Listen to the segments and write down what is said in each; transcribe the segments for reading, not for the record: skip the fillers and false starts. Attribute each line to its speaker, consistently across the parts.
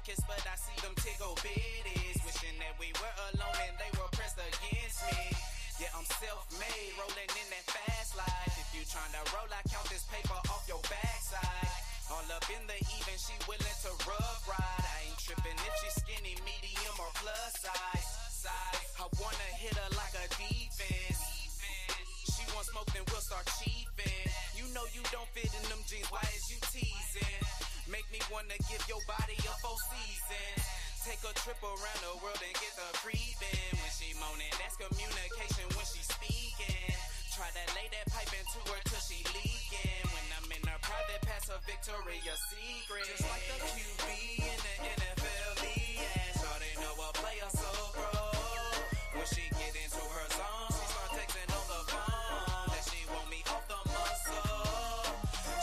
Speaker 1: pockets, but I see them tickle bitties. Wishing that we were alone and they were pressed against me. Yeah, I'm self-made, rolling in that fast life. If you tryna roll, I count this paper off your backside. All up in the even, she willing to rough ride. I ain't tripping if she skinny, medium, or plus size. I wanna hit her like a defense. She want smoke, then we'll start chiefing. You know you don't fit in them jeans, why is you teasing? Make me wanna give your body a 4 seasons. Take a trip around the world and get the creeping. When she moaning, that's communication when she speaking. Try to lay that pipe into her till she leaking. When I'm in her private, pass her Victoria's Secret. Just like the QB in the NFL league. Yeah, Schotty know a player so pro. When she get into her zone, she start texting on the phone that she want me off the muscle.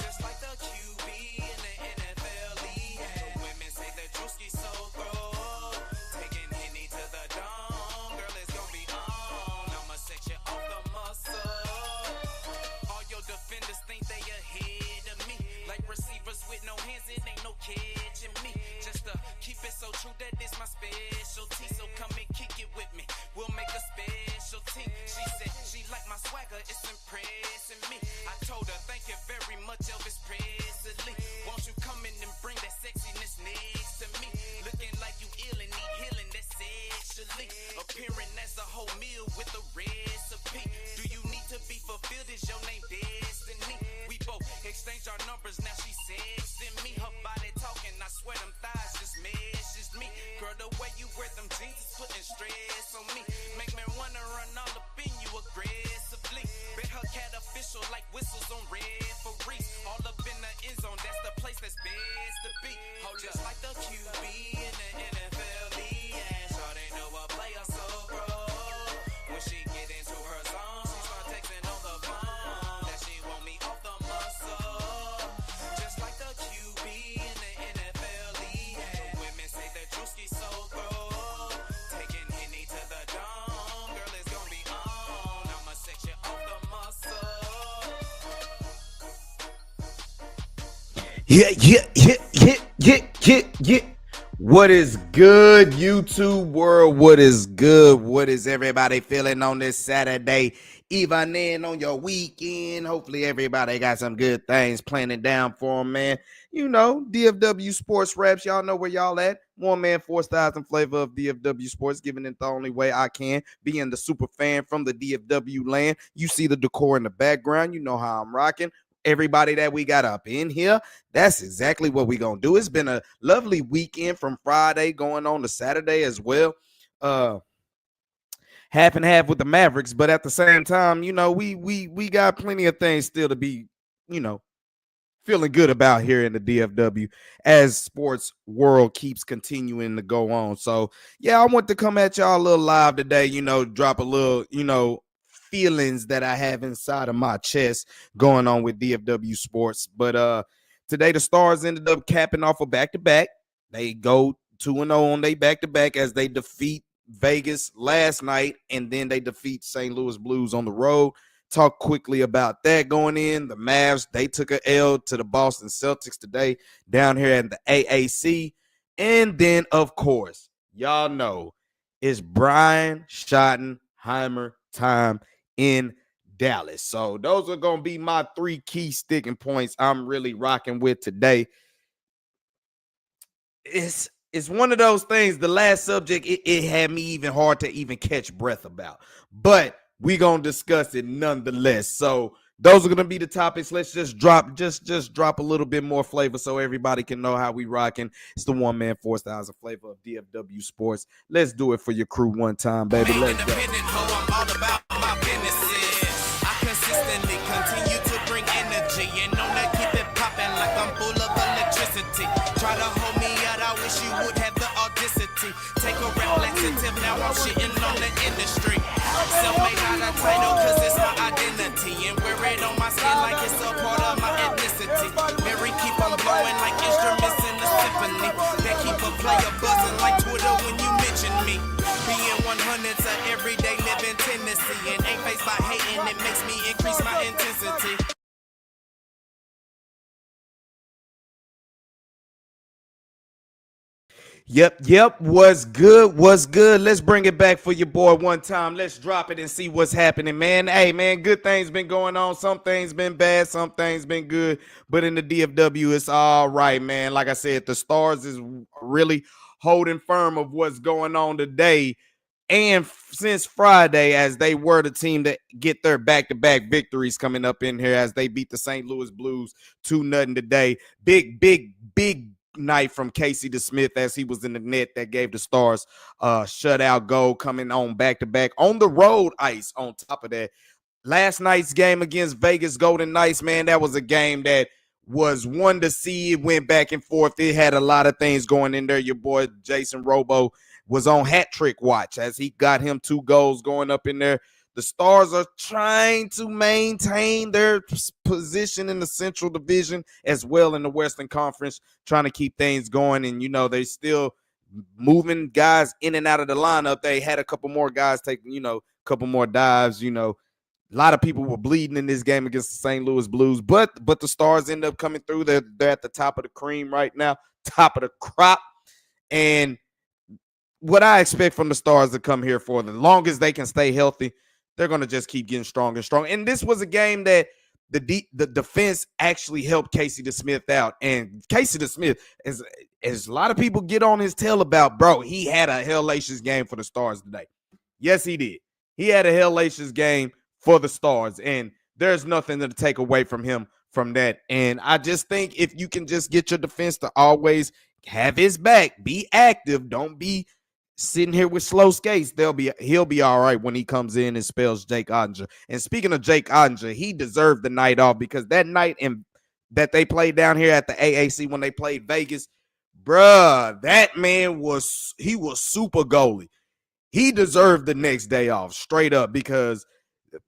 Speaker 1: Just like the QB in the NFL league. Yeah, the women say the Drewski's so pro. Taking Henny to the dome, girl, it's gonna be on. I'ma set you off the muscle. All your defenders think they ahead of me. Like receivers with no hands, it ain't no catching me. Just to keep it so true that it's my specialty. So come and kick it with me, we'll make a specialty. She said she like my swagger, it's impressing me. I told her thank you very much, Elvis Presley. Won't you come in and bring that sexiness next to me? Looking like you ill and need healing, that's sexually. Appearing as a whole meal with a recipe. Do you need to be fulfilled? Is your name Destiny? We both exchange our numbers, now she sexing me. Her body talking, I swear them thighs just meshes me. Girl, the way you wear them jeans is putting stress on me. Make me wanna run all up in you aggressively. Bet her cat official like whistles on referees. All up in the end zone, that's the place that's best to be. Hold just like the QB in the NFL league. Yeah, Schotty know a player so pro. When she get into her zone, she start texting on the phone that she want me off the muscle. Just like the QB in the NFL league. Yeah, the women say that Drewski's so pro. Taking Henny to the dome, girl, it's gonna be on. I'ma set you off the muscle.
Speaker 2: Yeah. What is good, YouTube world? What is good? What is everybody feeling on this Saturday evening on your weekend? Hopefully everybody got some good things planning down for them, man. You know, DFW Sports Raps, y'all know where y'all at. One man, 4,000 flavor of DFW Sports, giving it the only way I can. Being the super fan from the DFW land. You see the decor in the background. You know how I'm rocking. Everybody that we got up in here, that's exactly what we're going to do. It's been a lovely weekend from Friday going on to Saturday as well. Half and half with the Mavericks, but at the same time, you know, we got plenty of things still to be, you know, feeling good about here in the DFW as sports world keeps continuing to go on. So, yeah, I want to come at y'all a little live today, you know, drop a little, you know, feelings that I have inside of my chest going on with DFW sports. But today the Stars ended up capping off a back-to-back. They go 2-0 on their back-to-back as they defeat Vegas last night, and then they defeat St. Louis Blues on the road. Talk quickly about that going in. The Mavs, they took a L to the Boston Celtics today down here at the AAC. And then, of course, y'all know it's Brian Schottenheimer time in Dallas. So those are going to be my 3 key sticking points I'm really rocking with today. It's one of those things, the last subject, it had me even hard to even catch breath about. But we going to discuss it nonetheless. So those are going to be the topics. Let's just drop a little bit more flavor so everybody can know how we rocking. It's the one man 4,000 flavor of DFW Sports. Let's do it for your crew one time, baby. Let's go.
Speaker 1: I consistently continue to bring energy and know that keep it popping like I'm full of electricity. Try to hold me out, I wish you would have the audacity. Take a reflexive, now I'm shitting on the industry. Self-made out of title cause it's my identity. And wear it on my skin like it's a part of my ethnicity. Mary keep on blowing like instruments in the symphony. That keep a player buzzing like Twitter when you mention me. Being 100's a everyday living tendency. And ain't faced by hating, it makes me increase my intensity.
Speaker 2: Yep. What's good? What's good? Let's bring it back for your boy one time. Let's drop it and see what's happening, man. Hey, man, good things been going on. Some things been bad, some things been good. But in the DFW, it's all right, man. Like I said, the Stars is really holding firm of what's going on today. And since Friday, as they were the team that get their back-to-back victories coming up in here as they beat the St. Louis Blues 2-0 today. Big night from Casey DeSmith as he was in the net that gave the Stars shutout goal coming on back-to-back on the road ice on top of that. Last night's game against Vegas Golden Knights, man, that was a game that was one to see. It went back and forth. It had a lot of things going in there. Your boy Jason Robo was on hat trick watch as he got him 2 goals going up in there. The Stars are trying to maintain their position in the Central Division as well in the Western Conference, trying to keep things going. And, they still moving guys in and out of the lineup. They had a couple more guys take, a couple more dives, A lot of people were bleeding in this game against the St. Louis Blues, but the Stars end up coming through. They're at the top of the cream right now, top of the crop. And what I expect from the Stars to come here for, the longest they can stay healthy, they're going to just keep getting stronger and stronger. And this was a game that the defense actually helped Casey DeSmith out. And Casey DeSmith, as a lot of people get on his tail about, bro, he had a hellacious game for the Stars today. Yes, he did. He had a hellacious game for the Stars, and there's nothing to take away from him from that. And I just think if you can just get your defense to always have his back, be active, don't be sitting here with slow skates, he'll be all right when he comes in and spells Jake Ottinger. And speaking of Jake Ottinger, he deserved the night off because that night that they played down here at the AAC when they played Vegas, bruh, that man was super goalie. He deserved the next day off straight up because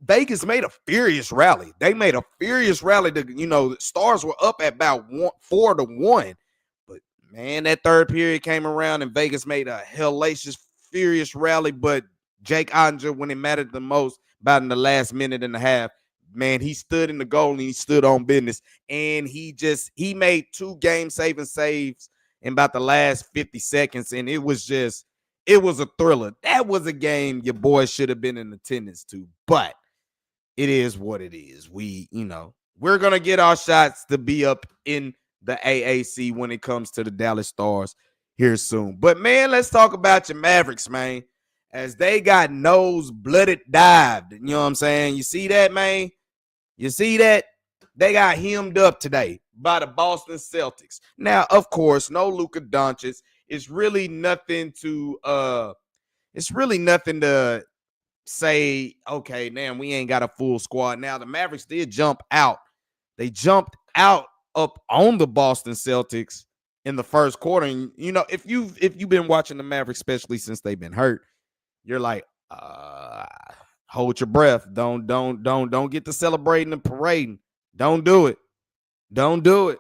Speaker 2: Vegas made a furious rally. They made a furious rally. The Stars were up at about 4-1. But, man, that third period came around and Vegas made a hellacious, furious rally. But Jake Ottinger, when it mattered the most, about in the last minute and a half, man, he stood in the goal and he stood on business. And he made 2 game-saving saves in about the last 50 seconds. And it was a thriller. That was a game your boys should have been in attendance to, but it is what it is. We're going to get our shots to be up in the AAC when it comes to the Dallas Stars here soon. But, man, let's talk about your Mavericks, man, as they got nose-blooded dived. You know what I'm saying? You see that, man? You see that? They got hemmed up today by the Boston Celtics. Now, of course, no Luka Doncic. It's really nothing to say, okay, damn, we ain't got a full squad. Now, the Mavericks did jump out. They jumped out up on the Boston Celtics in the first quarter. And, if you've been watching the Mavericks, especially since they've been hurt, you're like, hold your breath. Don't get to celebrating and parading. Don't do it. Don't do it.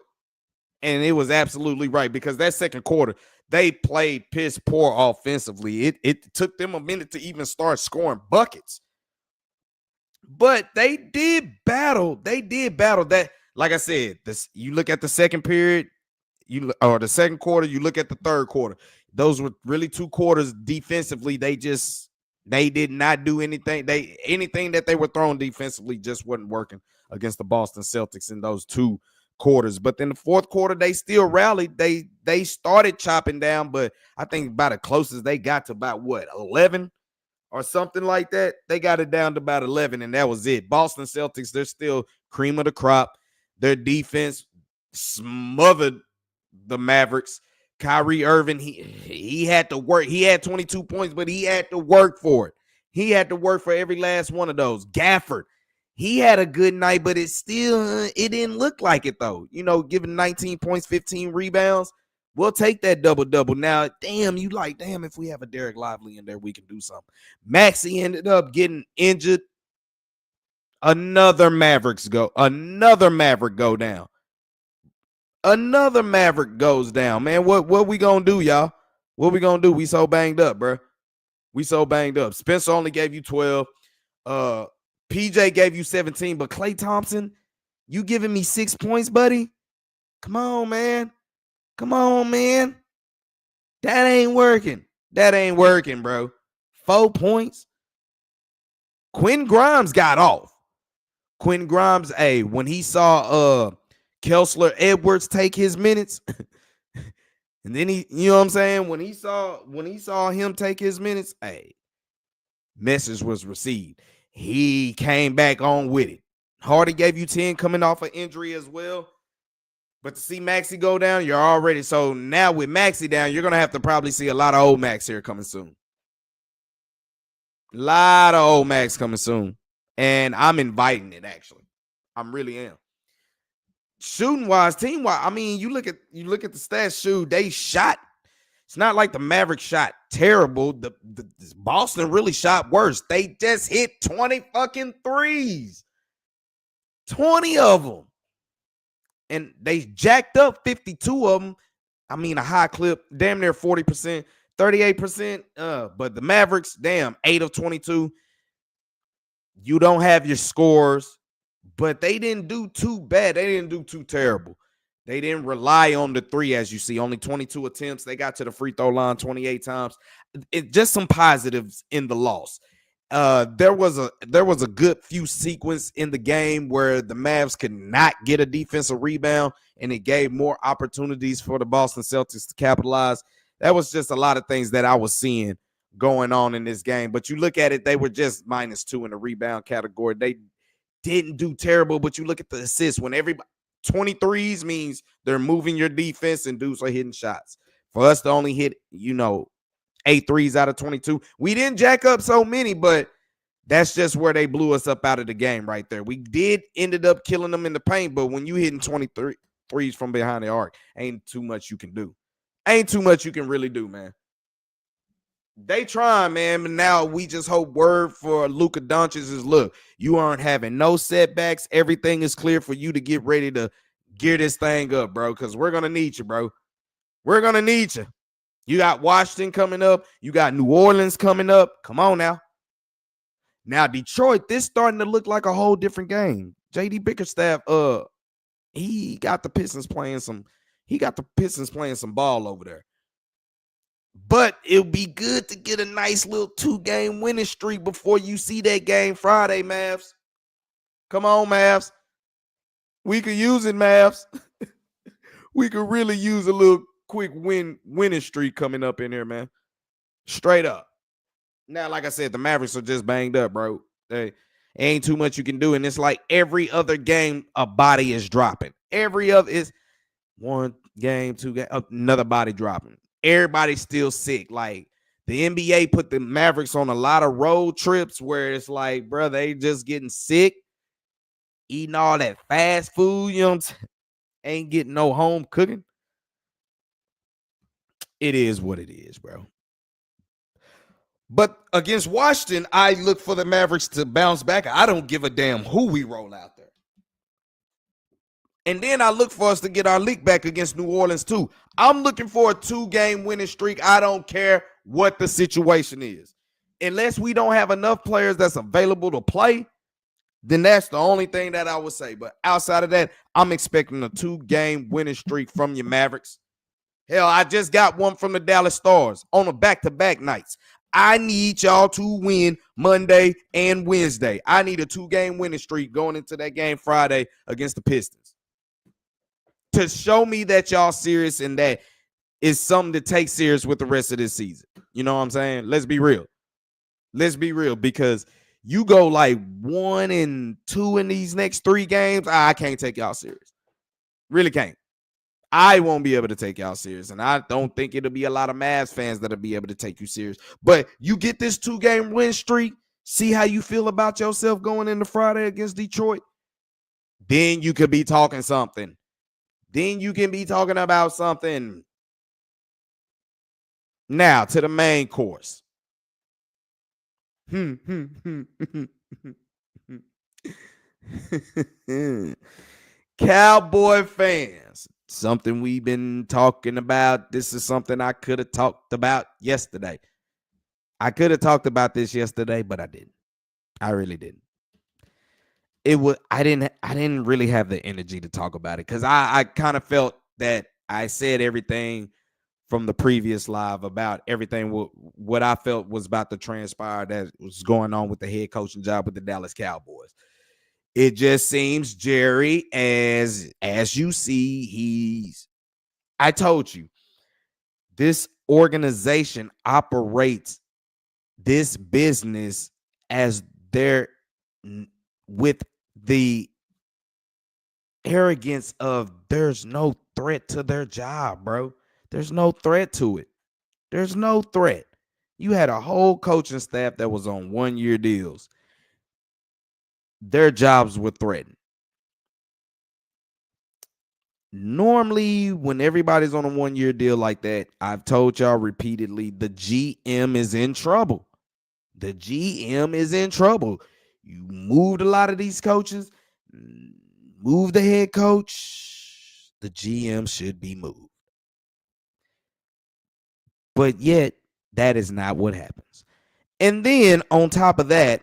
Speaker 2: And it was absolutely right because that second quarter, they played piss poor offensively. It took them a minute to even start scoring buckets. But they did battle. That. Like I said, you look at the second period, or the second quarter, you look at the third quarter. Those were really 2 quarters defensively. They did not do anything. Anything that they were throwing defensively just wasn't working against the Boston Celtics in those 2 quarters. But in the fourth quarter, they still rallied. They started chopping down, but I think about the closest they got to about 11 or something like that. They got it down to about 11, and that was it. Boston Celtics, they're still cream of the crop. Their defense smothered the Mavericks. Kyrie Irving, he had to work. He had 22 points, but he had to work for it. He had to work for every last one of those. Gafford, he had a good night, but it didn't look like it, though. Giving 19 points, 15 rebounds. We'll take that double-double. Now, damn, if we have a Derek Lively in there, we can do something. Maxey ended up getting injured. Another Maverick go down. Another Maverick goes down. Man, what we going to do, y'all? What we going to do? We so banged up, bro. We so banged up. Spencer only gave you 12. PJ gave you 17, but Klay Thompson, you giving me 6 points, buddy? Come on, man. That ain't working. That ain't working, bro. 4 points. Quinn Grimes got off. Quinn Grimes, hey, when he saw Kessler Edwards take his minutes, and then he, you know what I'm saying? When he saw him take his minutes, hey, message was received. He came back on with it. Hardy gave you 10 coming off an injury as well. But to see Maxey go down, you're already. So now with Maxey down, you're going to have to probably see a lot of old Max here coming soon. A lot of old Max coming soon. And I'm inviting it, actually. I really am. Shooting wise, team wise, I mean, you look at the stats, shoot, they shot. It's not like the Mavericks shot terrible. The Boston really shot worse. They just hit 20 fucking threes. 20 of them. And they jacked up 52 of them. I mean, a high clip, damn near 40%, 38%. But the Mavericks, damn, 8 of 22. You don't have your scores, but they didn't do too bad. They didn't do too terrible. They didn't rely on the three, as you see. Only 22 attempts. They got to the free throw line 28 times. Just some positives in the loss. There was a good few sequence in the game where the Mavs could not get a defensive rebound, and it gave more opportunities for the Boston Celtics to capitalize. That was just a lot of things that I was seeing going on in this game. But you look at it, they were just -2 in the rebound category. They didn't do terrible, but you look at the assists. When everybody 23s means they're moving your defense and dudes are hitting shots. For us to only hit, 8 threes out of 22. We didn't jack up so many, but that's just where they blew us up out of the game right there. We ended up killing them in the paint, but when you hitting 23 threes from behind the arc, ain't too much you can do. Ain't too much you can really do, man. They trying, man, but now we just hope word for Luka Doncic is, look, you aren't having no setbacks. Everything is clear for you to get ready to gear this thing up, bro, because we're going to need you, bro. We're going to need you. You got Washington coming up. You got New Orleans coming up. Come on now. Now, Detroit, this starting to look like a whole different game. J.D. Bickerstaff, he got the Pistons playing some ball over there. But it'll be good to get a nice little 2-game winning streak before you see that game Friday, Mavs. Come on, Mavs. We could use it, Mavs. We could really use a little quick winning streak coming up in here, man. Straight up. Now, like I said, the Mavericks are just banged up, bro. They ain't too much you can do. And it's like every other game, a body is dropping. Every other is 1 game, 2 game, another body dropping. Everybody's still sick. Like, the NBA put the Mavericks on a lot of road trips where it's like, bro, they just getting sick, eating all that fast food, you know what I'm saying? Ain't getting no home cooking. It is what it is, bro. But against Washington, I look for the Mavericks to bounce back. I don't give a damn who we roll out there. And then I look for us to get our leak back against New Orleans, too. I'm looking for a 2-game winning streak. I don't care what the situation is. Unless we don't have enough players that's available to play, then that's the only thing that I would say. But outside of that, I'm expecting a 2-game winning streak from your Mavericks. Hell, I just got one from the Dallas Stars on a back-to-back nights. I need y'all to win Monday and Wednesday. I need a 2-game winning streak going into that game Friday against the Pistons to show me that y'all serious and that is something to take serious with the rest of this season. You know what I'm saying? Let's be real. Let's be real, because you go like 1-2 in these next 3 games. I can't take y'all serious. Really can't. I won't be able to take y'all serious, and I don't think it'll be a lot of Mavs fans that'll be able to take you serious. But you get this 2-game win streak, see how you feel about yourself going into Friday against Detroit, then you could be talking something. Then you can be talking about something. Now, to the main course. Cowboy fans, something we've been talking about. This is something I could have talked about yesterday. I could have talked about this yesterday, but I didn't. I really didn't. I didn't really have the energy to talk about it because I kind of felt that I said everything from the previous live about everything what I felt was about to transpire that was going on with the head coaching job with the Dallas Cowboys. It just seems Jerry, as you see, I told you, this organization operates this business as they're with the arrogance of there's no threat to their job, bro. There's no threat to it. There's no threat. You had a whole coaching staff that was on 1-year deals. Their jobs were threatened. Normally, when everybody's on a 1-year deal like that, I've told y'all repeatedly, the GM is in trouble. The GM is in trouble. You moved a lot of these coaches, move the head coach, the GM should be moved. But yet, that is not what happens. And then on top of that,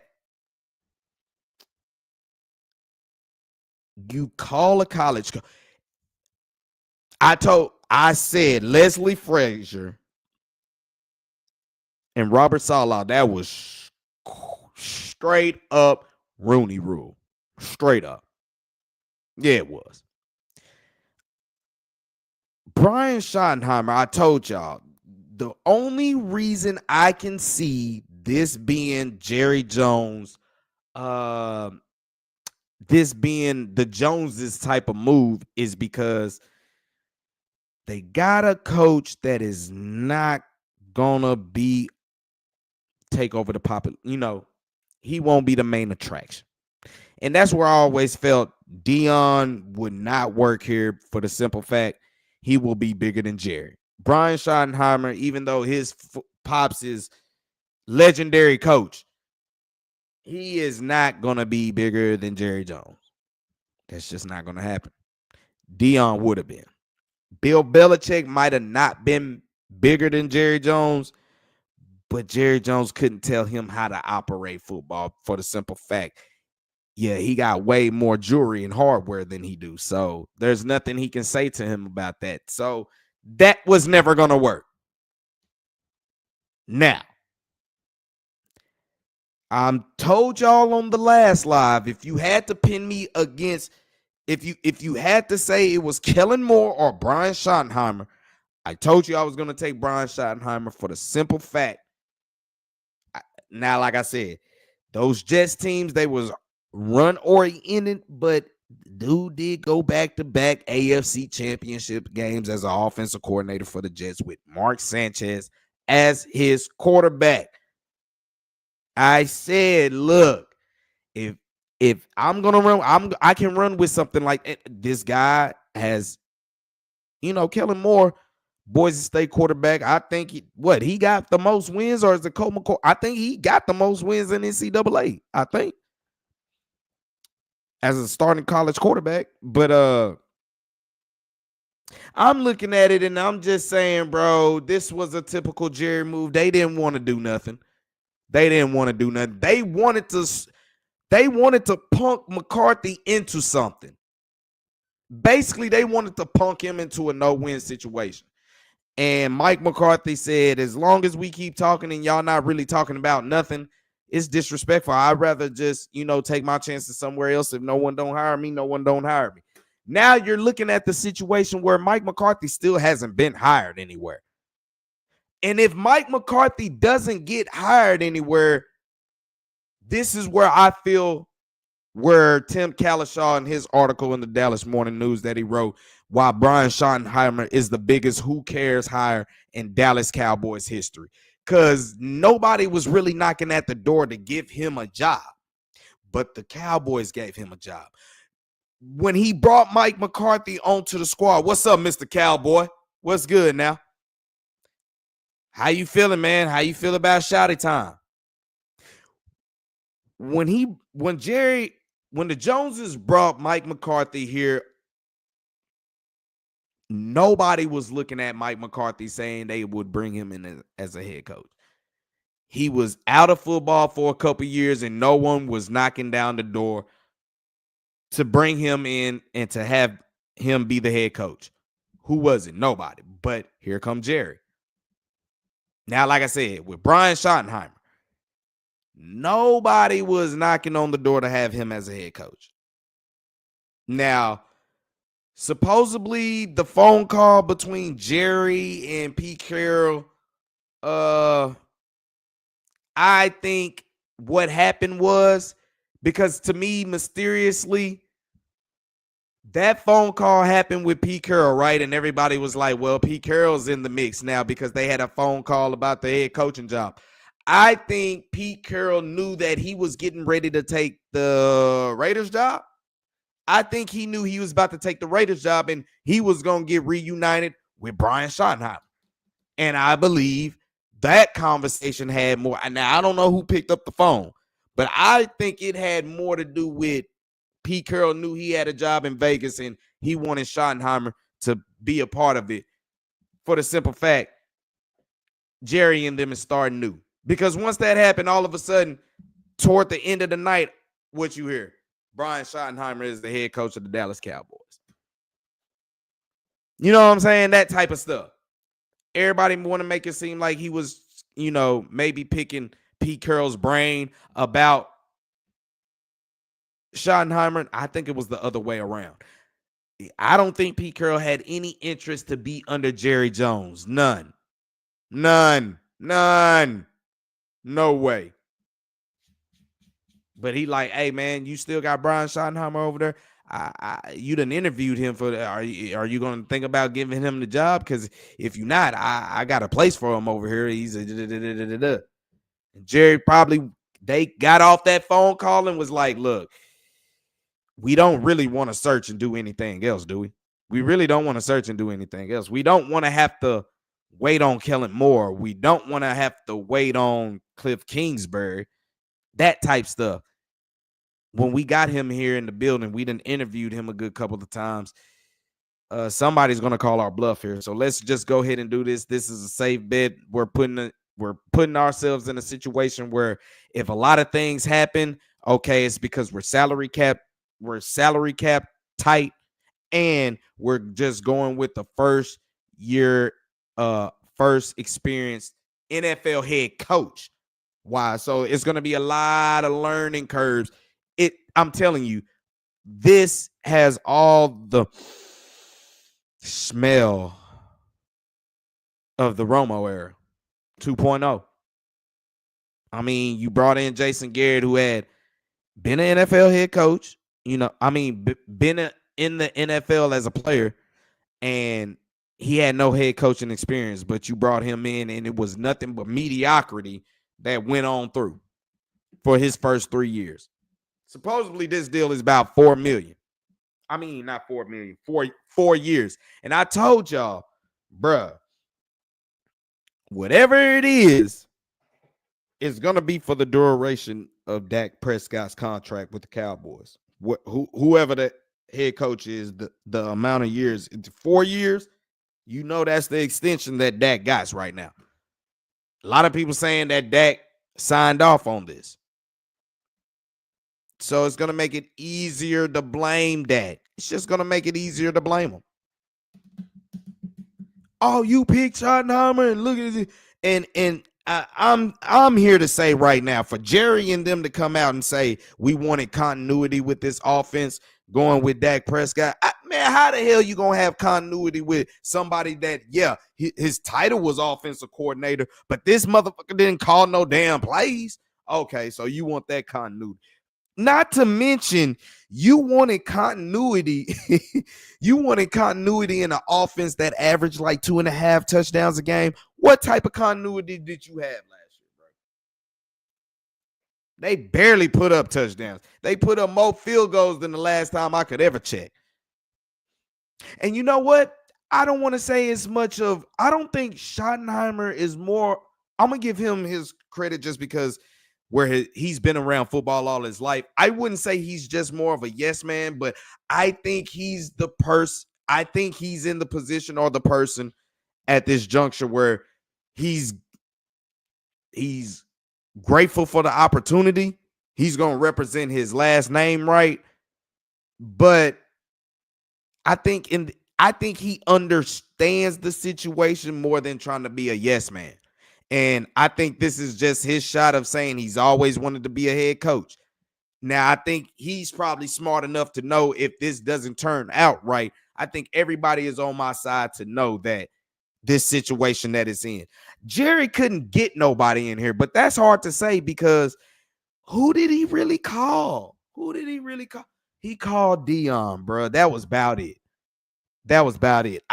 Speaker 2: you call a college coach. I said Leslie Frazier and Robert Saleh, that was straight up Rooney Rule. Straight up. Yeah, it was. Brian Schottenheimer, I told y'all, the only reason I can see this being Jerry Jones, this being the Joneses type of move is because they got a coach that is not gonna take over the popular, he won't be the main attraction. And that's where I always felt Dion would not work here for the simple fact he will be bigger than Jerry. Brian Schottenheimer, even though his pops is legendary coach, he is not going to be bigger than Jerry Jones. That's just not going to happen. Dion would have been. Bill Belichick might have not been bigger than Jerry Jones, but Jerry Jones couldn't tell him how to operate football for the simple fact, yeah, he got way more jewelry and hardware than he do. So there's nothing he can say to him about that. So that was never going to work. Now, I told y'all on the last live, if you had to pin me against, if you had to say it was Kellen Moore or Brian Schottenheimer, I told you I was going to take Brian Schottenheimer for the simple fact. Now, like I said, those Jets teams, they was run oriented, but dude did go back-to-back AFC championship games as an offensive coordinator for the Jets with Mark Sanchez as his quarterback. I said, look, if I'm gonna run, I can run with something like it. This guy has, Kellen Moore, Boise State quarterback. I think he got the most wins, or is it Cole McCoy? I think he got the most wins in NCAA. I think as a starting college quarterback. But I'm looking at it and I'm just saying, bro, this was a typical Jerry move. They didn't want to do nothing. They wanted to punk McCarthy into something. Basically, they wanted to punk him into a no-win situation. And Mike McCarthy said, as long as we keep talking and y'all not really talking about nothing, it's disrespectful. I'd rather just, take my chances somewhere else. If no one don't hire me, no one don't hire me. Now you're looking at the situation where Mike McCarthy still hasn't been hired anywhere. And if Mike McCarthy doesn't get hired anywhere, this is where I feel where Tim Kalishaw in his article in the Dallas Morning News that he wrote, why Brian Schottenheimer is the biggest who cares hire in Dallas Cowboys history. Because nobody was really knocking at the door to give him a job. But the Cowboys gave him a job. When he brought Mike McCarthy onto the squad, what's up, Mr. Cowboy? What's good now? How you feeling, man? How you feel about Schotty time? When the Joneses brought Mike McCarthy here, nobody was looking at Mike McCarthy saying they would bring him in as a head coach. He was out of football for a couple years and no one was knocking down the door to bring him in and to have him be the head coach. Who was it? Nobody. But here comes Jerry. Now, like I said, with Brian Schottenheimer, nobody was knocking on the door to have him as a head coach. Now, supposedly the phone call between Jerry and Pete Carroll, I think what happened was, because to me, mysteriously, that phone call happened with Pete Carroll, right? And everybody was like, well, Pete Carroll's in the mix now because they had a phone call about the head coaching job. I think Pete Carroll knew that he was getting ready to take the Raiders job. I think he knew he was about to take the Raiders job and he was going to get reunited with Brian Schottenheimer. And I believe that conversation had more. Now, I don't know who picked up the phone, but I think it had more to do with Pete Carroll knew he had a job in Vegas and he wanted Schottenheimer to be a part of it for the simple fact Jerry and them is starting new. Because once that happened, all of a sudden, toward the end of the night, what you hear? Brian Schottenheimer is the head coach of the Dallas Cowboys. You know what I'm saying? That type of stuff. Everybody want to make it seem like he was, maybe picking Pete Carroll's brain about Schottenheimer. I think it was the other way around. I don't think Pete Carroll had any interest to be under Jerry Jones. None. No way. But he like, hey, man, you still got Brian Schottenheimer over there? You done interviewed him for that. Are you going to think about giving him the job? Because if you're not, I got a place for him over here. He's a Jerry they got off that phone call and was like, look, we don't really want to search and do anything else, do we? We really don't want to search and do anything else. We don't want to have to wait on Kellen Moore. We don't want to have to wait on Cliff Kingsbury, that type stuff. When we got him here in the building, we done interviewed him a good couple of times. Somebody's going to call our bluff here. So let's just go ahead and do this. This is a safe bet. We're putting ourselves in a situation where if a lot of things happen, okay, it's because we're salary cap tight, and we're just going with the first experienced NFL head coach. Why? So it's going to be a lot of learning curves. I'm telling you, this has all the smell of the Romo era 2.0. I mean, you brought in Jason Garrett, who had been an NFL head coach, been in the NFL as a player, and he had no head coaching experience, but you brought him in, and it was nothing but mediocrity that went on through for his first 3 years. Supposedly, this deal is about $4 million. I mean, not $4 million, 4 years. And I told y'all, bruh, whatever it is, it's going to be for the duration of Dak Prescott's contract with the Cowboys. Whoever the head coach is, the amount of years, 4 years, that's the extension that Dak got right now. A lot of people saying that Dak signed off on this. So it's going to make it easier to blame Dak. It's just going to make it easier to blame him. Oh, you picked Schottenheimer and look at it. And I'm here to say right now, for Jerry and them to come out and say we wanted continuity with this offense going with Dak Prescott. Man, how the hell you going to have continuity with somebody that, his title was offensive coordinator, but this motherfucker didn't call no damn plays? Okay, so you want that continuity. Not to mention, you wanted continuity. You wanted continuity in an offense that averaged like 2.5 touchdowns a game. What type of continuity did you have last year, bro? They barely put up touchdowns. They put up more field goals than the last time I could ever check. And you know what? I don't want to say as much of, I don't think Schottenheimer is more, I'm going to give him his credit just because where he's been around football all his life. I wouldn't say he's just more of a yes man, but I think he's the person. I think he's in the position or the person at this juncture where he's grateful for the opportunity. He's going to represent his last name right. But I think I think he understands the situation more than trying to be a yes man. And I think this is just his shot of saying he's always wanted to be a head coach. Now, I think he's probably smart enough to know if this doesn't turn out right. I think everybody is on my side to know that this situation that it's in. Jerry couldn't get nobody in here, but that's hard to say because who did he really call? Who did he really call? He called Dion, bro. That was about it. That was about it.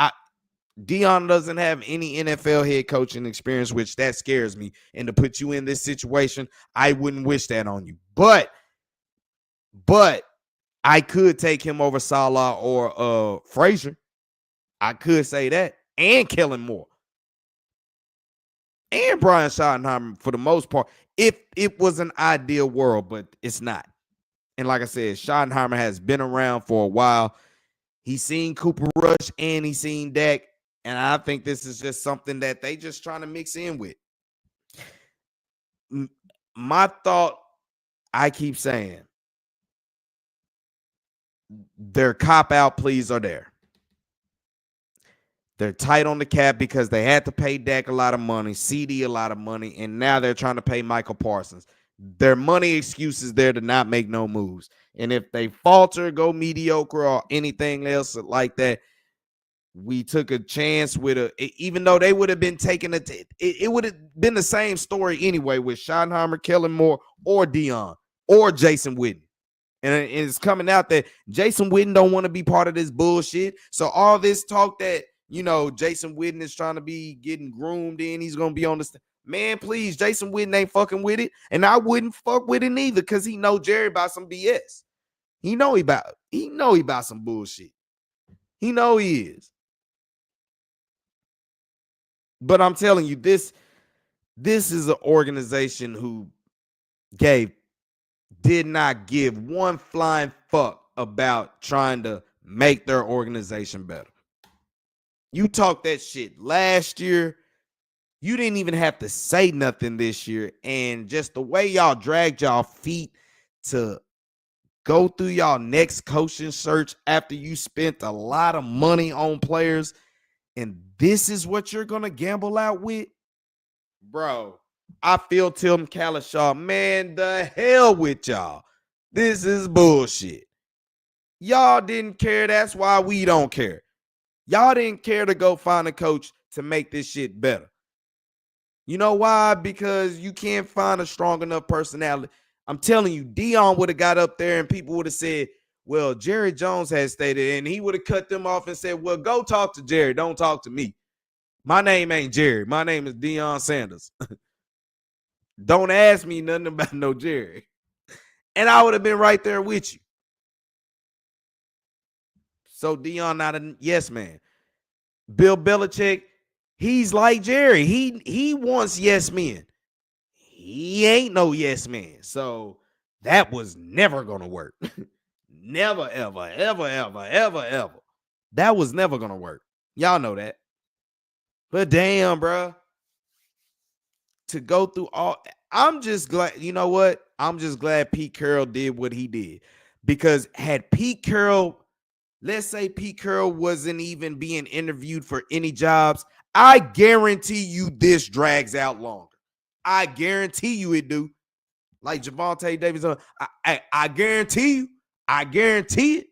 Speaker 2: Dion doesn't have any NFL head coaching experience, which that scares me. And to put you in this situation, I wouldn't wish that on you. But I could take him over Salah or Frazier. I could say that. And Kellen Moore. And Brian Schottenheimer for the most part. If it was an ideal world, but it's not. And like I said, Schottenheimer has been around for a while. He's seen Cooper Rush and he's seen Dak. And I think this is just something that they just trying to mix in with. My thought, I keep saying, their cop-out pleas are there. They're tight on the cap because they had to pay Dak a lot of money, CD a lot of money, and now they're trying to pay Michael Parsons. Their money excuse is there to not make no moves. And if they falter, go mediocre or anything else like that, we took a chance with even though they would have been taking it would have been the same story anyway with Schottenheimer, Kellen Moore, or Dion, or Jason Witten. And it's coming out that Jason Witten don't want to be part of this bullshit. So all this talk that, Jason Witten is trying to be getting groomed in, he's going to be on the man, please, Jason Witten ain't fucking with it. And I wouldn't fuck with it either because he know Jerry about some BS. He know he about some bullshit. He know he is. But I'm telling you, this is an organization who did not give one flying fuck about trying to make their organization better. You talked that shit last year. You didn't even have to say nothing this year. And just the way y'all dragged y'all feet to go through y'all next coaching search after you spent a lot of money on players, and this is what you're going to gamble out with? Bro, I feel Tim Kalishaw, man, the hell with y'all. This is bullshit. Y'all didn't care. That's why we don't care. Y'all didn't care to go find a coach to make this shit better. You know why? Because you can't find a strong enough personality. I'm telling you, Dion would have got up there and people would have said, well, Jerry Jones has stated, and he would have cut them off and said, well, go talk to Jerry. Don't talk to me. My name ain't Jerry. My name is Deion Sanders. Don't ask me nothing about no Jerry. And I would have been right there with you. So Dion not a yes man. Bill Belichick, he's like Jerry. He wants yes men. He ain't no yes man. So that was never going to work. Never, ever, ever, ever, ever, ever. That was never going to work. Y'all know that. But damn, bro. To go through all, I'm just glad, you know what? I'm just glad Pete Carroll did what he did. Because had Pete Carroll, let's say Pete Carroll wasn't even being interviewed for any jobs, I guarantee you this drags out longer. I guarantee you it do. Like Javonte Davis, I guarantee you. I guarantee it.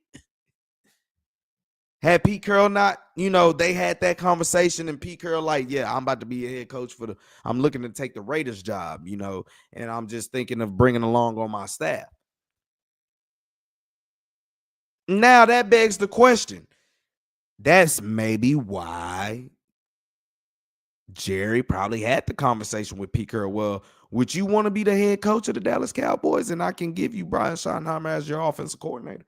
Speaker 2: Had Pete Carroll not, they had that conversation and Pete Carroll like, yeah, I'm about to be a head coach I'm looking to take the Raiders job, and I'm just thinking of bringing along on my staff. Now that begs the question. That's maybe why Jerry probably had the conversation with Pete Carroll. Well, would you want to be the head coach of the Dallas Cowboys? And I can give you Brian Schottenheimer as your offensive coordinator.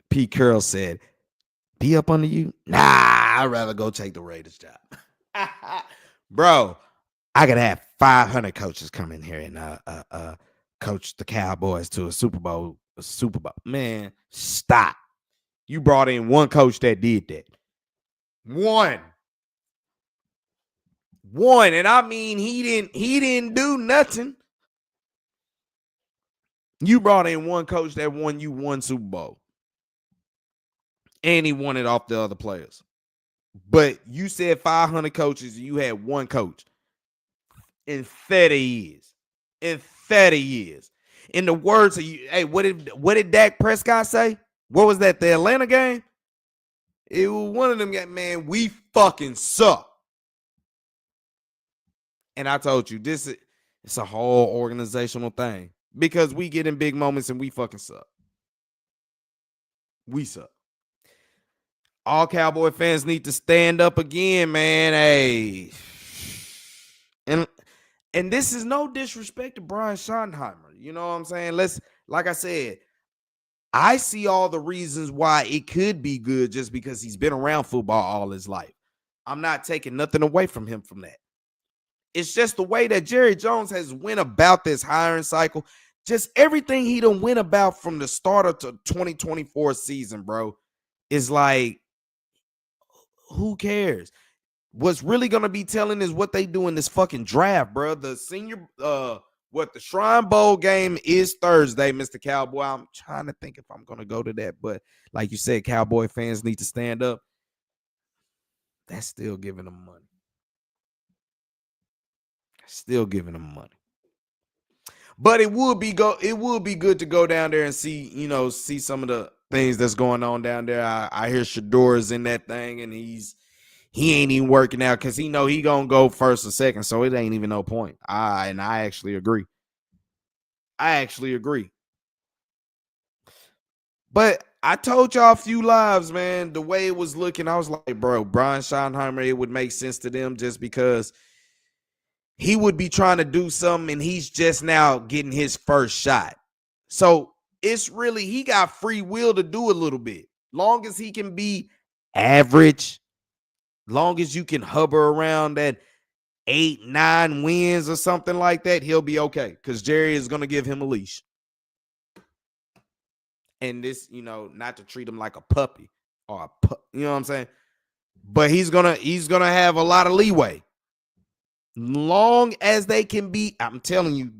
Speaker 2: Pete Carroll said, be up under you? Nah, I'd rather go take the Raiders job. Bro, I could have 500 coaches come in here and coach the Cowboys to a Super Bowl. Man, stop. You brought in one coach that did that. One. And I mean he didn't do nothing. You brought in one coach that won you one Super Bowl. And he won it off the other players. But you said 500 coaches and you had one coach in 30 years. In 30 years. In the words of you, hey, what did Dak Prescott say? What was that? The Atlanta game? It was one of them guys, man, we fucking suck. And I told you, it's a whole organizational thing. Because we get in big moments and we fucking suck. We suck. All Cowboy fans need to stand up again, man. Hey. And this is no disrespect to Brian Schottenheimer. You know what I'm saying? Like I said, I see all the reasons why it could be good just because he's been around football all his life. I'm not taking nothing away from him from that. It's just the way that Jerry Jones has went about this hiring cycle. Just everything he done went about from the start of the 2024 season, bro, is like, who cares? What's really going to be telling is what they do in this fucking draft, bro. The Shrine Bowl game is Thursday, Mr. Cowboy. I'm trying to think if I'm going to go to that, but like you said, Cowboy fans need to stand up. That's still giving them money. Still giving them money. But it would be good to go down there and see some of the things that's going on down there. I hear Shador's in that thing, and he ain't even working out because he know he gonna go first or second, so it ain't even no point. I actually agree. But I told y'all a few lives, man. The way it was looking, I was like, bro, Brian Schottenheimer, it would make sense to them just because he would be trying to do something and he's just now getting his first shot. So it's really, he got free will to do a little bit. Long as he can be average, long as you can hover around that 8-9 wins or something like that, he'll be okay because Jerry is going to give him a leash. And this, not to treat him like a puppy or you know what I'm saying? But he's gonna have a lot of leeway. Long as they can be, I'm telling you,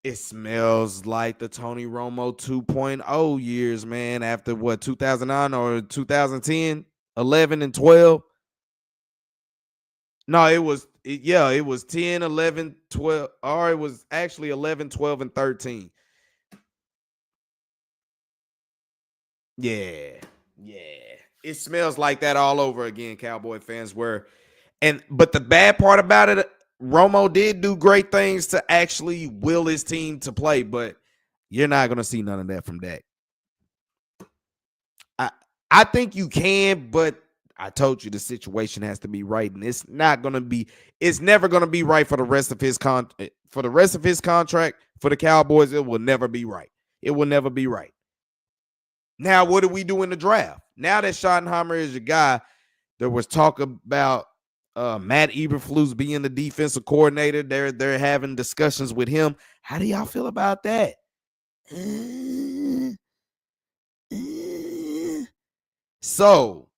Speaker 2: it smells like the Tony Romo 2.0 years, man, after 2009 or 2010, 11 and 12. No, it was 10, 11, 12, or it was actually 11, 12, and 13. Yeah. It smells like that all over again, Cowboy fans, but the bad part about it, Romo did do great things to actually will his team to play, but you're not going to see none of that from Dak. I think you can, but I told you the situation has to be right, and it's never going to be right for the rest of his contract. For for the Cowboys, it will never be right. It will never be right. Now, what do we do in the draft? Now that Schottenheimer is your guy, there was talk about Matt Eberflus being the defensive coordinator. They're having discussions with him. How do y'all feel about that? So,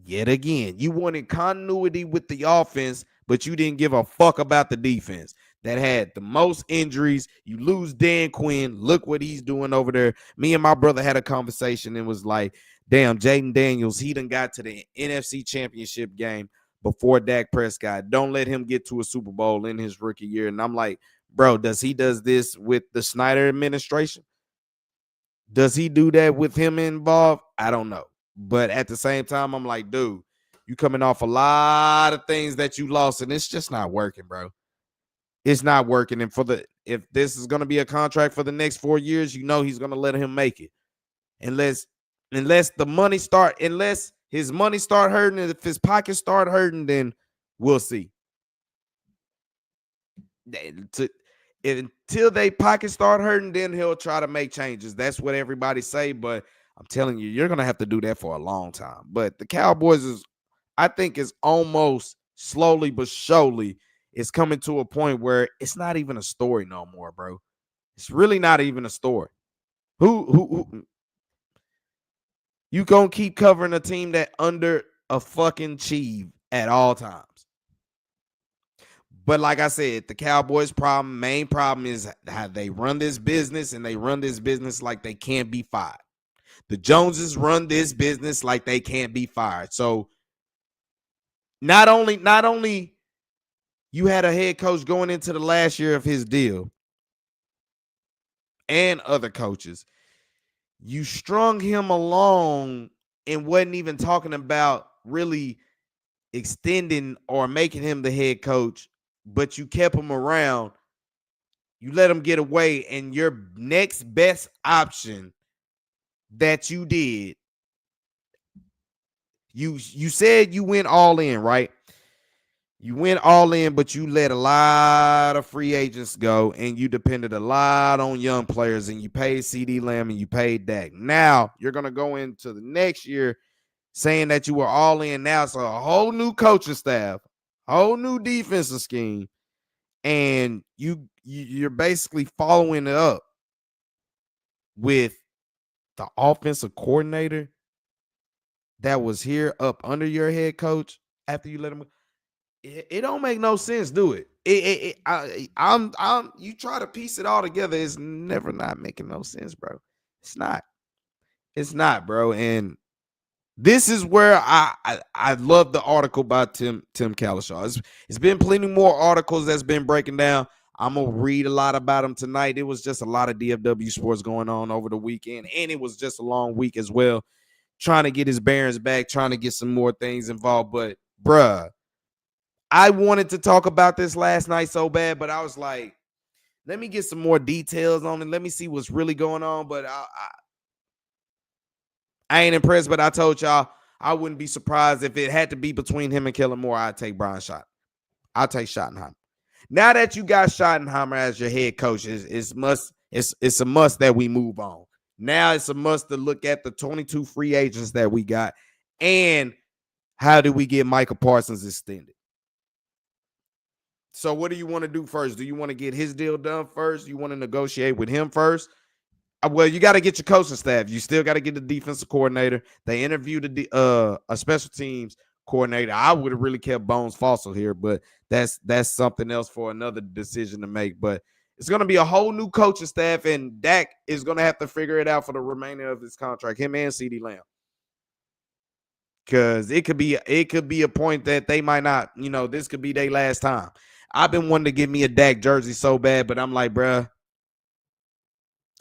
Speaker 2: yet again, you wanted continuity with the offense, but you didn't give a fuck about the defense that had the most injuries. You lose Dan Quinn. Look what he's doing over there. Me and my brother had a conversation and was like, damn, Jaden Daniels, he done got to the NFC Championship game before Dak Prescott. Don't let him get to a Super Bowl in his rookie year. And I'm like, bro, does this with the Snyder administration? Does he do that with him involved? I don't know. But at the same time, I'm like, dude, you coming off a lot of things that you lost, and it's just not working, bro. It's not working. And if this is going to be a contract for the next 4 years, he's going to let him make it. Unless his money start hurting, and if his pockets start hurting, then we'll see. Until they pockets start hurting, then he'll try to make changes. That's what everybody say, but I'm telling you, you're going to have to do that for a long time. But the Cowboys I think is almost slowly but surely it's coming to a point where it's not even a story no more, bro. It's really not even a story. Who you gonna keep covering a team that under a fucking achieve at all times? But like I said, the Cowboys' main problem is how they run this business, and they run this business like they can't be fired. The Joneses run this business like they can't be fired. So not only you had a head coach going into the last year of his deal and other coaches, you strung him along and wasn't even talking about really extending or making him the head coach, but you kept him around. You let him get away, and your next best option that you did, you said you went all in, right? You went all in, but you let a lot of free agents go, and you depended a lot on young players, and you paid CD Lamb and you paid Dak. Now you're going to go into the next year saying that you were all in. Now it's a whole new coaching staff, whole new defensive scheme, and you're basically following it up with the offensive coordinator that was here up under your head coach after you let him. It don't make no sense, do it? You try to piece it all together. It's never not making no sense, bro. It's not. It's not, bro. And this is where I love the article by Tim Calishaw. It's been plenty more articles that's been breaking down. I'm gonna read a lot about them tonight. It was just a lot of DFW sports going on over the weekend, and it was just a long week as well. Trying to get his bearings back, trying to get some more things involved. But, bruh, I wanted to talk about this last night so bad, but I was like, let me get some more details on it. Let me see what's really going on. But I ain't impressed, but I told y'all I wouldn't be surprised if it had to be between him and Kellen Moore. I'd take Brian Schott. I'll take Schottenheimer. Now that you got Schottenheimer as your head coach, it's a must that we move on. Now it's a must to look at the 22 free agents that we got and how do we get Michael Parsons extended. So what do you want to do first? Do you want to get his deal done first? You want to negotiate with him first? Well, you got to get your coaching staff. You still got to get the defensive coordinator. They interviewed a special teams coordinator. I would have really kept Bones Fossil here, but that's something else for another decision to make. But it's going to be a whole new coaching staff, and Dak is going to have to figure it out for the remainder of his contract, him and CD Lamb. Because it could be a point that they might not, this could be their last time. I've been wanting to get me a Dak jersey so bad, but I'm like, bruh,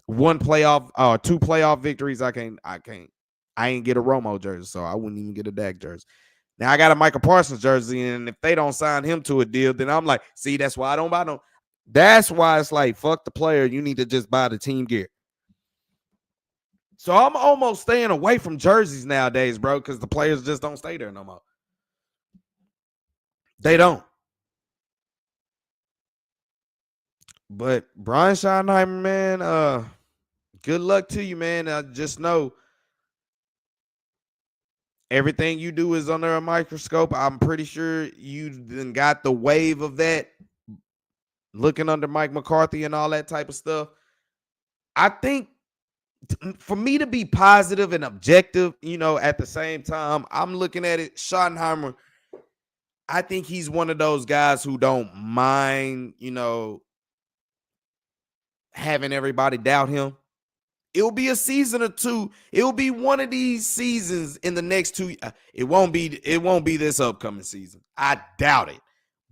Speaker 2: two playoff victories, I ain't get a Romo jersey, so I wouldn't even get a Dak jersey. Now I got a Michael Parsons jersey, and if they don't sign him to a deal, then I'm like, see, that's why I don't buy no. That's why it's like, fuck the player. You need to just buy the team gear. So I'm almost staying away from jerseys nowadays, bro, because the players just don't stay there no more. They don't. But Brian Schottenheimer, man, good luck to you, man. I just know everything you do is under a microscope. I'm pretty sure you then got the wave of that, looking under Mike McCarthy and all that type of stuff. I think for me to be positive and objective, at the same time, I'm looking at it. Schottenheimer, I think he's one of those guys who don't mind, having everybody doubt him. It'll be a season or two. It'll be one of these seasons in the next two. It won't be this upcoming season. I doubt it.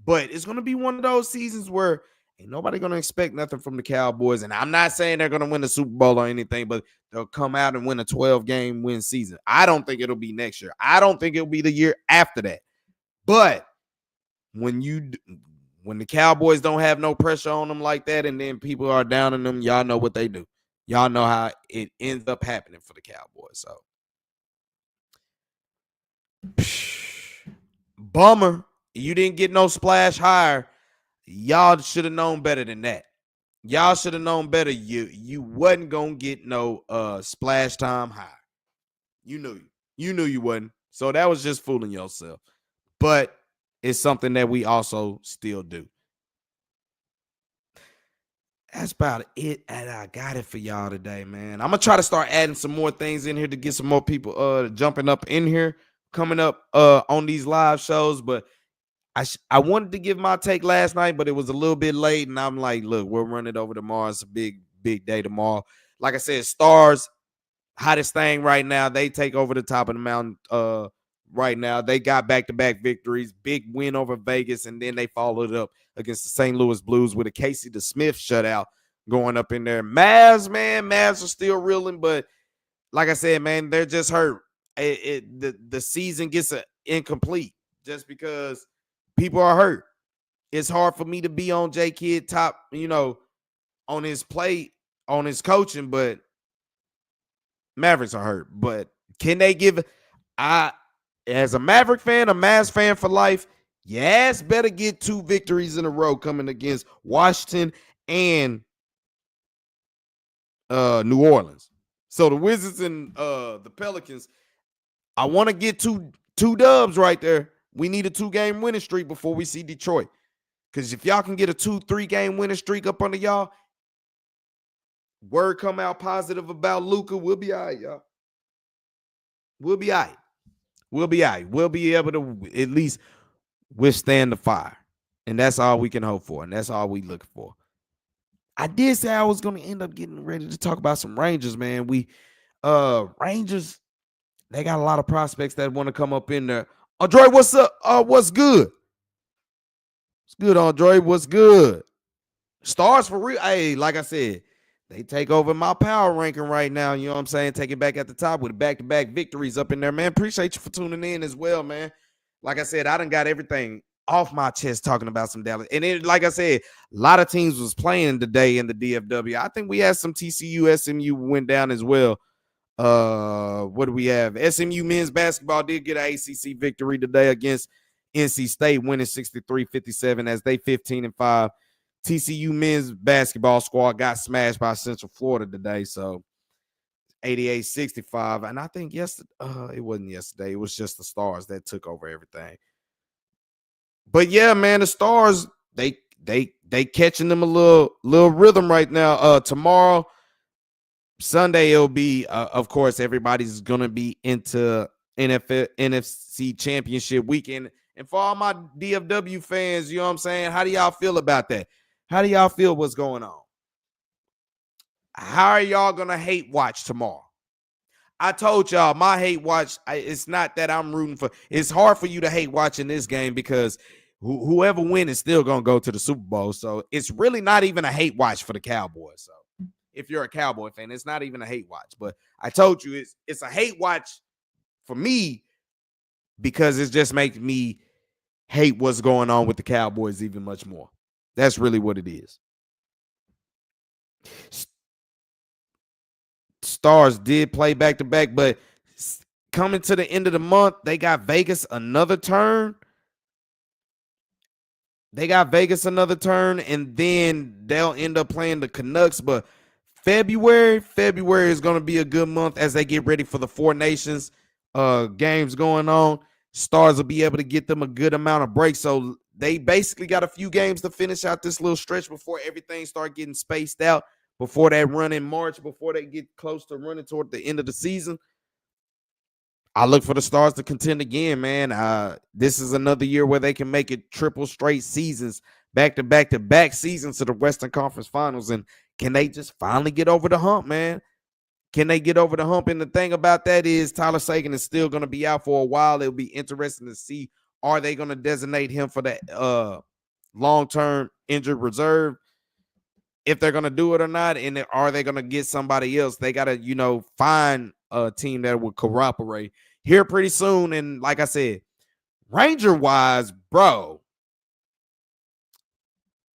Speaker 2: But it's going to be one of those seasons where ain't nobody going to expect nothing from the Cowboys. And I'm not saying they're going to win the Super Bowl or anything, but they'll come out and win a 12-game win season. I don't think it'll be next year. I don't think it'll be the year after that. But when the Cowboys don't have no pressure on them like that, and then people are down on them, y'all know what they do. Y'all know how it ends up happening for the Cowboys. So, bummer. You didn't get no splash higher. Y'all should have known better than that. Y'all should have known better. You wasn't going to get no splash time higher. You knew you wasn't. So that was just fooling yourself. But it's something that we also still do. That's about it, and I got it for y'all today, man. I'm going to try to start adding some more things in here to get some more people jumping up in here, coming up on these live shows, but I wanted to give my take last night, but it was a little bit late, and I'm like, look, we'll run it over tomorrow. It's a big day tomorrow. Like I said, Stars hottest thing right now. They take over the top of the mountain right now. They got back-to-back victories, big win over Vegas, and then they followed up against the St. Louis Blues with a Casey DeSmith shutout going up in there. Mavs, man, Mavs are still reeling, but like I said, man, they're just hurt. The season gets incomplete just because people are hurt. It's hard for me to be on J Kidd top, on his play, on his coaching, but Mavericks are hurt. But can they give as a Maverick fan, a Mavs fan for life, yes, better get 2 victories in a row coming against Washington and New Orleans. So the Wizards and the Pelicans, I want to get two dubs right there. We need a 2-game winning streak before we see Detroit. Because if y'all can get a 2-3 game winning streak up under y'all, word come out positive about Luka, we'll be all right, y'all. We'll be all right. We'll be all right. We'll be able to at least withstand the fire. And that's all we can hope for. And that's all we look for. I did say I was going to end up getting ready to talk about some Rangers, man. Rangers, they got a lot of prospects that want to come up in there. Andre, what's up? What's good? What's good, Andre? What's good? Stars for real. Hey, like I said, they take over my power ranking right now. You know what I'm saying? Take it back at the top with back-to-back victories up in there, man. Appreciate you for tuning in as well, man. Like I said, I done got everything off my chest talking about some Dallas. And it, like I said, a lot of teams was playing today in the DFW. I think we had some TCU, SMU went down as well. What do we have? SMU men's basketball did get an ACC victory today against NC State, winning 63-57 as they 15-5. TCU men's basketball squad got smashed by Central Florida today, so 88-65. And I think it wasn't yesterday. It was just the Stars that took over everything. But yeah, man, the Stars, they catching them a little rhythm right now. Tomorrow, Sunday, it'll be, of course, everybody's going to be into NFC Championship weekend. And for all my DFW fans, you know what I'm saying? How do y'all feel about that? How do y'all feel what's going on? How are y'all going to hate watch tomorrow? I told y'all my hate watch, it's not that I'm rooting for. It's hard for you to hate watching this game because whoever wins is still going to go to the Super Bowl. So it's really not even a hate watch for the Cowboys. So if you're a Cowboy fan, it's not even a hate watch. But I told you it's a hate watch for me because it just makes me hate what's going on with the Cowboys even much more. That's really what it is. Stars did play back-to-back, but coming to the end of the month, they got Vegas another turn. And then they'll end up playing the Canucks. But February is going to be a good month as they get ready for the Four Nations games going on. Stars will be able to get them a good amount of breaks. So they basically got a few games to finish out this little stretch before everything start getting spaced out, before that run in March, before they get close to running toward the end of the season. I look for the Stars to contend again, man. This is another year where they can make it triple straight seasons, back-to-back seasons to the Western Conference Finals. And can they just finally get over the hump, man? Can they get over the hump? And the thing about that is Tyler Seguin is still going to be out for a while. It'll be interesting to see, are they going to designate him for the long-term injured reserve, if they're going to do it or not, and are they going to get somebody else? They got to, find a team that will cooperate here pretty soon. And like I said, Ranger-wise, bro,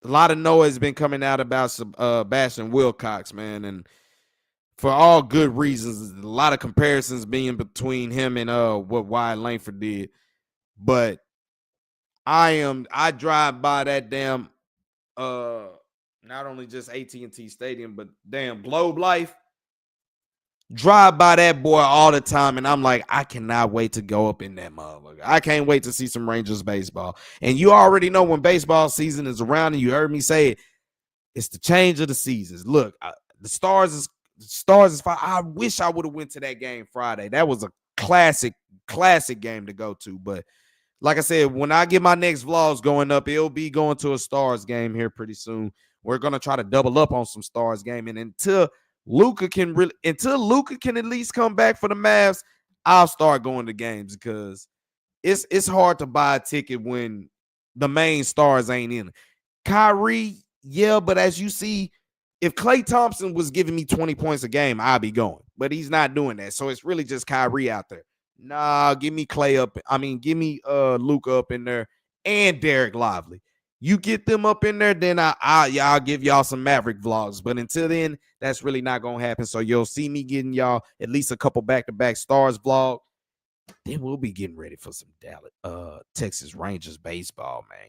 Speaker 2: a lot of noise has been coming out about Sebastian Wilcox, man, and for all good reasons. A lot of comparisons being between him and what Wyatt Langford did. But I drive by that damn not only just AT&T Stadium, but damn Globe Life. Drive by that boy all the time, and I'm like, I cannot wait to go up in that motherfucker. I can't wait to see some Rangers baseball. And you already know when baseball season is around, and you heard me say it, it's the change of the seasons. Look, the Stars is fine. I wish I would have went to that game Friday. That was a classic game to go to. But like I said, when I get my next vlogs going up, it'll be going to a Stars game here pretty soon. We're going to try to double up on some Stars game. And until Luka can really, until Luka can at least come back for the Mavs, I'll start going to games because it's hard to buy a ticket when the main stars ain't in it. Kyrie, yeah, but as you see, if Klay Thompson was giving me 20 points a game, I'd be going. But he's not doing that. So it's really just Kyrie out there. Nah, give me Klay up. I mean, give me Luka up in there and Derek Lively. You get them up in there, then I'll give y'all some Maverick vlogs. But until then, that's really not gonna happen. So you'll see me getting y'all at least a couple back-to-back stars vlog. Then we'll be getting ready for some Texas Rangers baseball, man.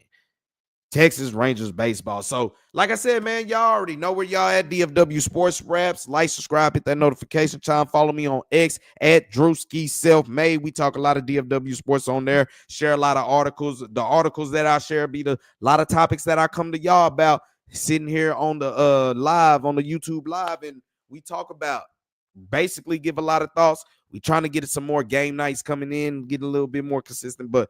Speaker 2: Texas Rangers baseball. So, like I said, man, y'all already know where y'all at. DFW Sports Raps. Like, subscribe, hit that notification chime. Follow me on X at Drewski Self-Made. We talk a lot of DFW sports on there. Share a lot of articles. The articles that I share be a lot of topics that I come to y'all about. Sitting here on the live, on the YouTube live, and we talk about, basically give a lot of thoughts. We trying to get some more game nights coming in, get a little bit more consistent, but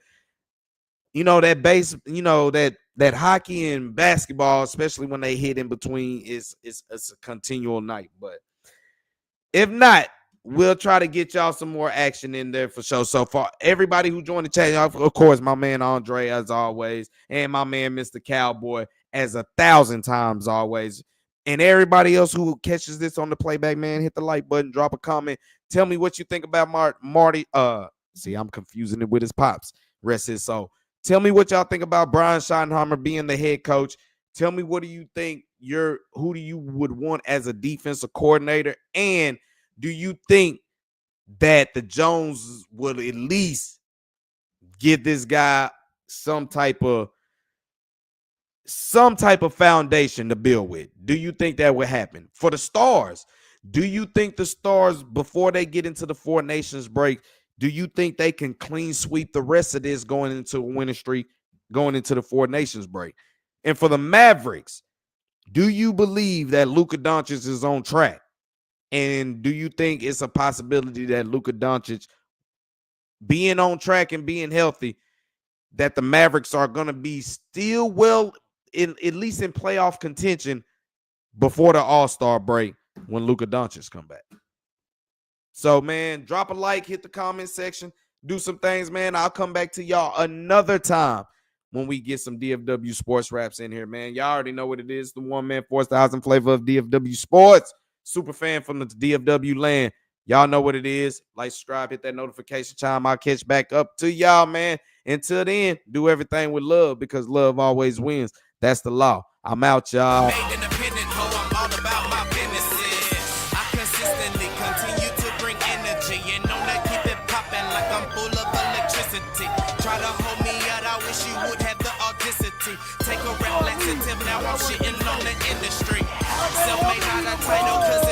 Speaker 2: that hockey and basketball, especially when they hit in between, is a continual night. But if not, we'll try to get y'all some more action in there for sure. So for everybody who joined the chat, of course, my man Andre, as always, and my man Mr. Cowboy, as 1,000 times always. And everybody else who catches this on the playback, man, hit the like button, drop a comment. Tell me what you think about Marty. See, I'm confusing it with his pops. Rest his soul. Tell me what y'all think about Brian Schottenheimer being the head coach. Tell me what do you think who do you would want as a defensive coordinator? And do you think that the Jones will at least give this guy some type of foundation to build with? Do you think that would happen? For the Stars, do you think the Stars, before they get into the Four Nations break, do you think they can clean sweep the rest of this going into a winning streak, going into the Four Nations break? And for the Mavericks, do you believe that Luka Doncic is on track? And do you think it's a possibility that Luka Doncic being on track and being healthy, that the Mavericks are going to be still at least in playoff contention before the All-Star break when Luka Doncic come back? So, man, drop a like, hit the comment section, do some things, man. I'll come back to y'all another time when we get some DFW Sports Raps in here, man. Y'all already know what it is. The one-man, 4,000 flavor of DFW Sports. Super fan from the DFW land. Y'all know what it is. Like, subscribe, hit that notification chime. I'll catch back up to y'all, man. Until then, do everything with love because love always wins. That's the law. I'm out, y'all.
Speaker 1: Take a rap laxative, now I'm shitting on the industry. Self-made, not a title, cause